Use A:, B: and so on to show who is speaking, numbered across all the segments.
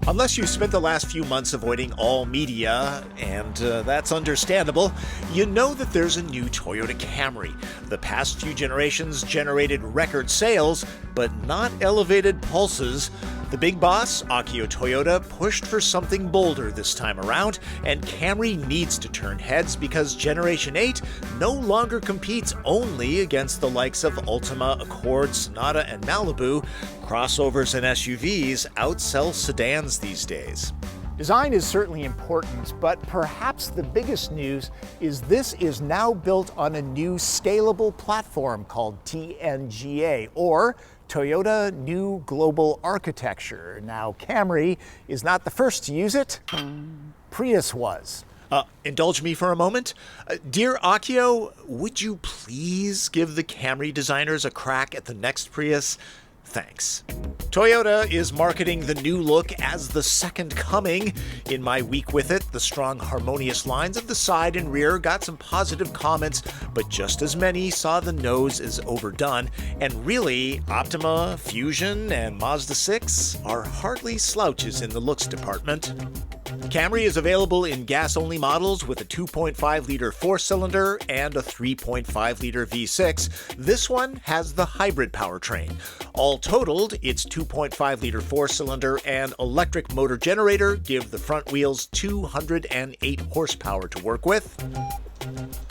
A: Unless you spent the last few months avoiding all media, and that's understandable, you know that there's a new Toyota Camry. The past few generations generated record sales, but not elevated pulses. The big boss, Akio Toyota, pushed for something bolder this time around, and Camry needs to turn heads because Generation 8 no longer competes only against the likes of Altima, Accord, Sonata, and Malibu. Crossovers and SUVs outsell sedans these days.
B: Design is certainly important, but perhaps the biggest news is this is now built on a new scalable platform called TNGA, or Toyota New Global Architecture. Now, Camry is not the first to use it. Prius was.
A: Indulge me for a moment. Dear Akio, would you please give the Camry designers a crack at the next Prius? Thanks. Toyota is marketing the new look as the second coming. In my week with it, the strong, harmonious lines of the side and rear got some positive comments, but just as many saw the nose as overdone. And really, Optima, Fusion, and Mazda 6 are hardly slouches in the looks department. Camry is available in gas-only models with a 2.5-liter four-cylinder and a 3.5-liter V6. This one has the hybrid powertrain. All totaled, its 2.5-liter four-cylinder and electric motor generator give the front wheels 208 horsepower to work with.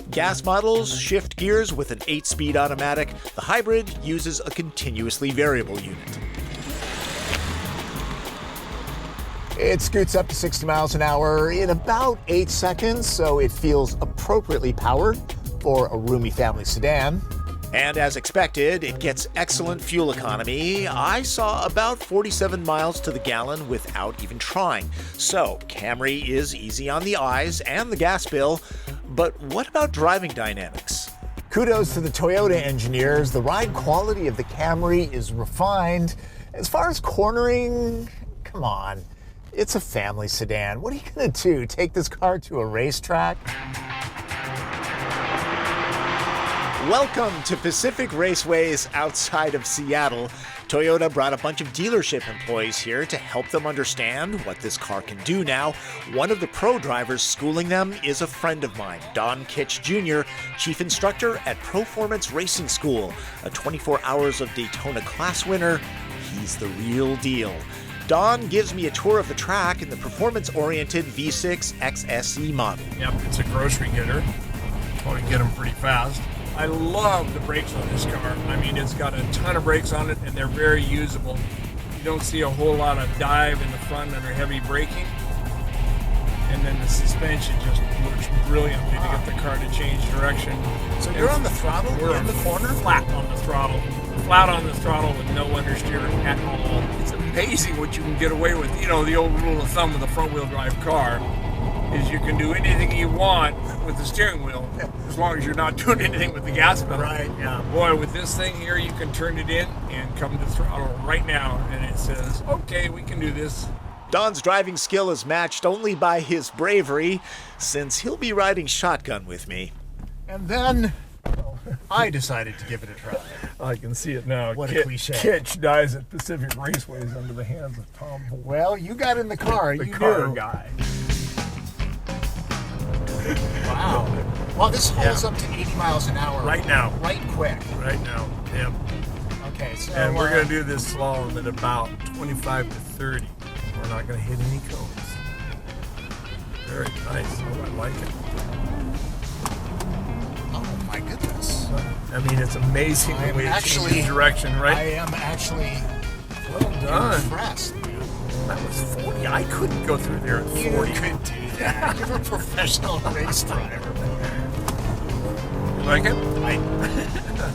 A: Gas models shift gears with an 8-speed automatic. The hybrid uses a continuously variable unit.
B: It scoots up to 60 miles an hour in about 8 seconds, so it feels appropriately powered for a roomy family sedan.
A: And as expected, it gets excellent fuel economy. I saw about 47 miles to the gallon without even trying. So, Camry is easy on the eyes and the gas bill, but what about driving dynamics?
B: Kudos to the Toyota engineers. The ride quality of the Camry is refined. As far as cornering, come on. It's a family sedan. What are you going to do? Take this car to a racetrack?
A: Welcome to Pacific Raceways outside of Seattle. Toyota brought a bunch of dealership employees here to help them understand what this car can do now. One of the pro drivers schooling them is a friend of mine, Don Kitch Jr., chief instructor at ProFormance Racing School, a 24 Hours of Daytona class winner. He's the real deal. Don gives me a tour of the track in the performance-oriented V6 XSE model.
C: Yep, it's a grocery getter. Want to get them pretty fast. I love the brakes on this car. I mean, it's got a ton of brakes on it, and they're very usable. You don't see a whole lot of dive in the front under heavy braking. And then the suspension just works brilliantly to get the car to change direction.
B: So you're on the throttle? We're in the corner?
C: Flat on the throttle. Flat on the throttle with no understeer at all. It's amazing what you can get away with. You know, the old rule of thumb with a front-wheel drive car is you can do anything you want with the steering wheel as long as you're not doing anything with the gas pedal.
B: Right, yeah.
C: Boy, with this thing here, you can turn it in and come to throttle right now, and it says, okay, we can do this.
A: Don's driving skill is matched only by his bravery, since he'll be riding shotgun with me.
B: And then I decided to give it a try.
C: I can see it now.
B: What a cliche.
C: Kitch dies at Pacific Raceways under the hands of Tom Voelk.
B: Well, you got in the car.
C: The
B: you
C: car
B: knew.
C: guy.
B: Wow. Well, this holds up to 80 miles an hour.
C: Right now.
B: Right quick.
C: Right now. Yep.
B: Okay, so...
C: And we're going to do this slalom at about 25 to 30. We're not going to hit any cones. Very nice. Oh, I like it.
B: Oh, my goodness.
C: I mean, it's amazing the way it changes direction, right?
B: I am actually
C: Well done.
B: impressed.
C: That was 40. I couldn't go through there at 40.
B: You could do that. You're a professional race driver.
C: You like it?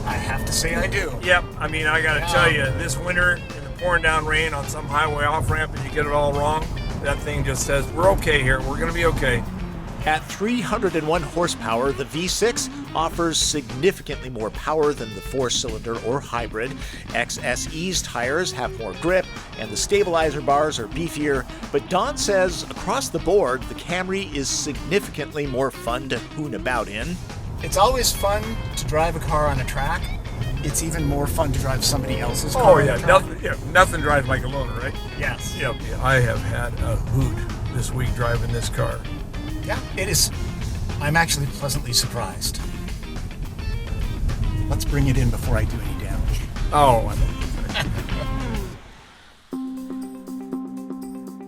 B: I have to say I do.
C: Yep. I mean, I got to tell you, this winter in the pouring down rain on some highway off-ramp and you get it all wrong, that thing just says, we're okay here. We're going to be okay.
A: At 301 horsepower, the V6 offers significantly more power than the four-cylinder or hybrid. XSE's tires have more grip, and the stabilizer bars are beefier, but Don says across the board, the Camry is significantly more fun to hoon about in.
B: It's always fun to drive a car on a track,
D: it's even more fun to drive somebody else's
C: Oh
D: car.
C: yeah, nothing drives like a loaner, right?
D: Yes.
C: Yep. I have had a hoot this week driving this car.
D: Yeah, it is. I'm actually pleasantly surprised. Let's bring it in before I do any damage.
C: Oh, I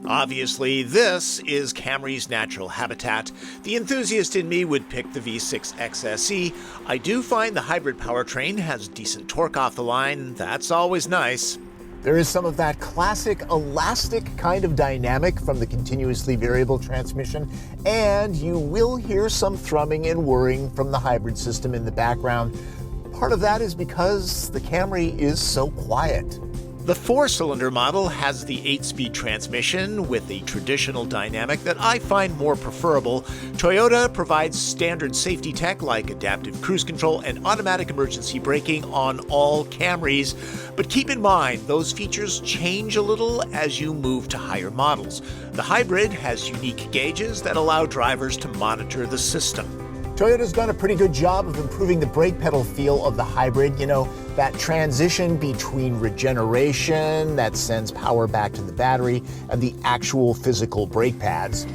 A: Obviously, this is Camry's natural habitat. The enthusiast in me would pick the V6 XSE. I do find the hybrid powertrain has decent torque off the line. That's always nice.
B: There is some of that classic elastic kind of dynamic from the continuously variable transmission, and you will hear some thrumming and whirring from the hybrid system in the background. Part of that is because the Camry is so quiet.
A: The 4-cylinder model has the 8-speed transmission with a traditional dynamic that I find more preferable. Toyota provides standard safety tech like adaptive cruise control and automatic emergency braking on all Camrys, but keep in mind those features change a little as you move to higher models. The hybrid has unique gauges that allow drivers to monitor the system.
B: Toyota's done a pretty good job of improving the brake pedal feel of the hybrid. You know, that transition between regeneration that sends power back to the battery and the actual physical brake pads.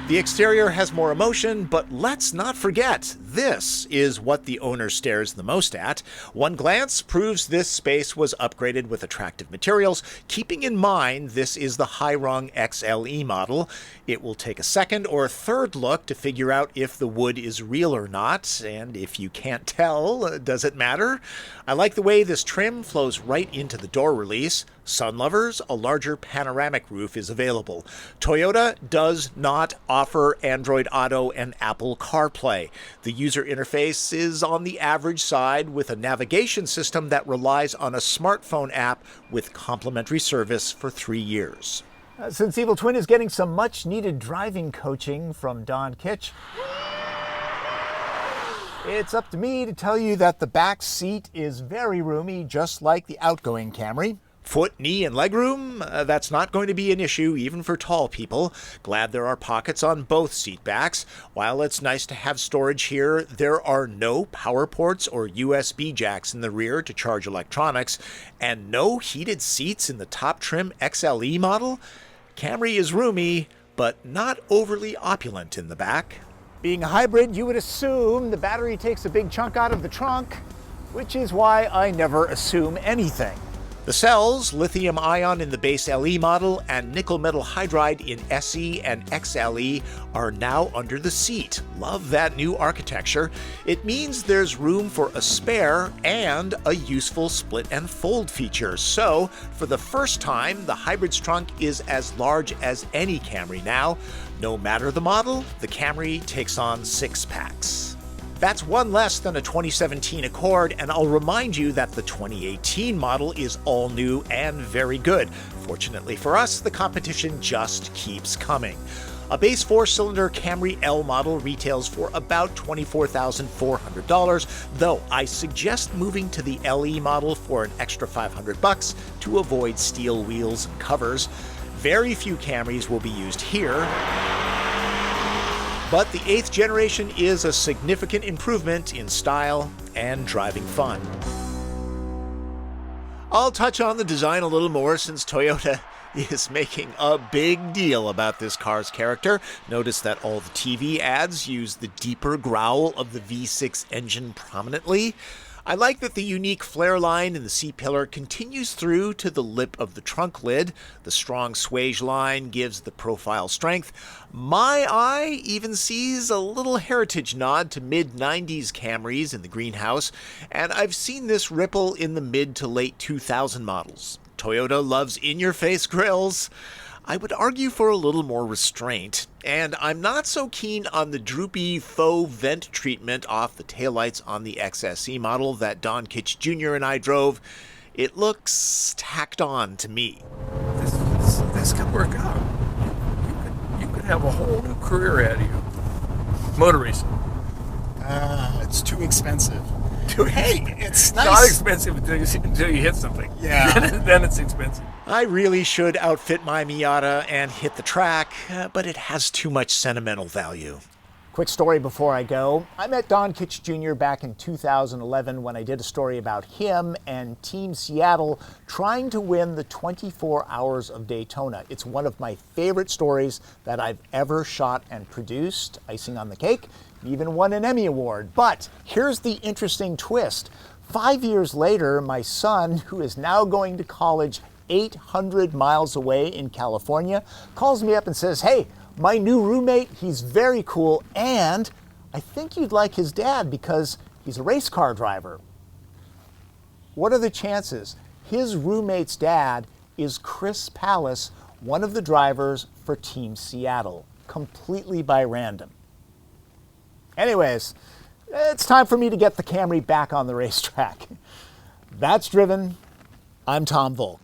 A: The exterior has more emotion, but let's not forget, this is what the owner stares the most at. One glance proves this space was upgraded with attractive materials, keeping in mind this is the high-rung XLE model. It will take a second or third look to figure out if the wood is real or not, and if you can't tell, does it matter? I like the way this trim flows right into the door release. Sun lovers, a larger panoramic roof is available. Toyota does not offer Android Auto and Apple CarPlay. The user interface is on the average side with a navigation system that relies on a smartphone app with complimentary service for 3 years.
B: Since Evil Twin is getting some much-needed driving coaching from Don Kitch, it's up to me to tell you that the back seat is very roomy, just like the outgoing Camry.
A: Foot, knee, and legroom, that's not going to be an issue even for tall people. Glad there are pockets on both seat backs. While it's nice to have storage here, there are no power ports or USB jacks in the rear to charge electronics, and no heated seats in the top trim XLE model. Camry is roomy, but not overly opulent in the back.
B: Being a hybrid, you would assume the battery takes a big chunk out of the trunk, which is why I never assume anything.
A: The cells, lithium-ion in the base LE model and nickel metal hydride in SE and XLE, are now under the seat. Love that new architecture. It means there's room for a spare and a useful split and fold feature. So, for the first time, the hybrid's trunk is as large as any Camry now. No matter the model, the Camry takes on 6 packs. That's one less than a 2017 Accord, and I'll remind you that the 2018 model is all new and very good. Fortunately for us, the competition just keeps coming. A base 4-cylinder Camry L model retails for about $24,400, though I suggest moving to the LE model for an extra $500 to avoid steel wheels and covers. Very few Camrys will be used here, but the 8th generation is a significant improvement in style and driving fun. I'll touch on the design a little more since Toyota is making a big deal about this car's character. Notice that all the TV ads use the deeper growl of the V6 engine prominently. I like that the unique flare line in the C-pillar continues through to the lip of the trunk lid. The strong swage line gives the profile strength. My eye even sees a little heritage nod to mid-90s Camrys in the greenhouse, and I've seen this ripple in the mid to late 2000 models. Toyota loves in-your-face grills. I would argue for a little more restraint, and I'm not so keen on the droopy faux vent treatment off the taillights on the XSE model that Don Kitch Jr. and I drove. It looks tacked on to me.
C: This could work out. You could have a whole new career ahead of you. Motor racing.
D: It's too expensive. Hey, it's nice.
C: Not expensive until you hit something.
D: Yeah.
C: Then it's expensive.
A: I really should outfit my Miata and hit the track, but it has too much sentimental value.
B: Quick story before I go. I met Don Kitch Jr. back in 2011 when I did a story about him and Team Seattle trying to win the 24 Hours of Daytona. It's one of my favorite stories that I've ever shot and produced. Icing on the cake, even won an Emmy Award. But here's the interesting twist. 5 years later, my son, who is now going to college 800 miles away in California, calls me up and says, "Hey, my new roommate, he's very cool, and I think you'd like his dad because he's a race car driver." What are the chances? His roommate's dad is Chris Pallas, one of the drivers for Team Seattle, completely by random. Anyways, it's time for me to get the Camry back on the racetrack. That's Driven. I'm Tom Voelk.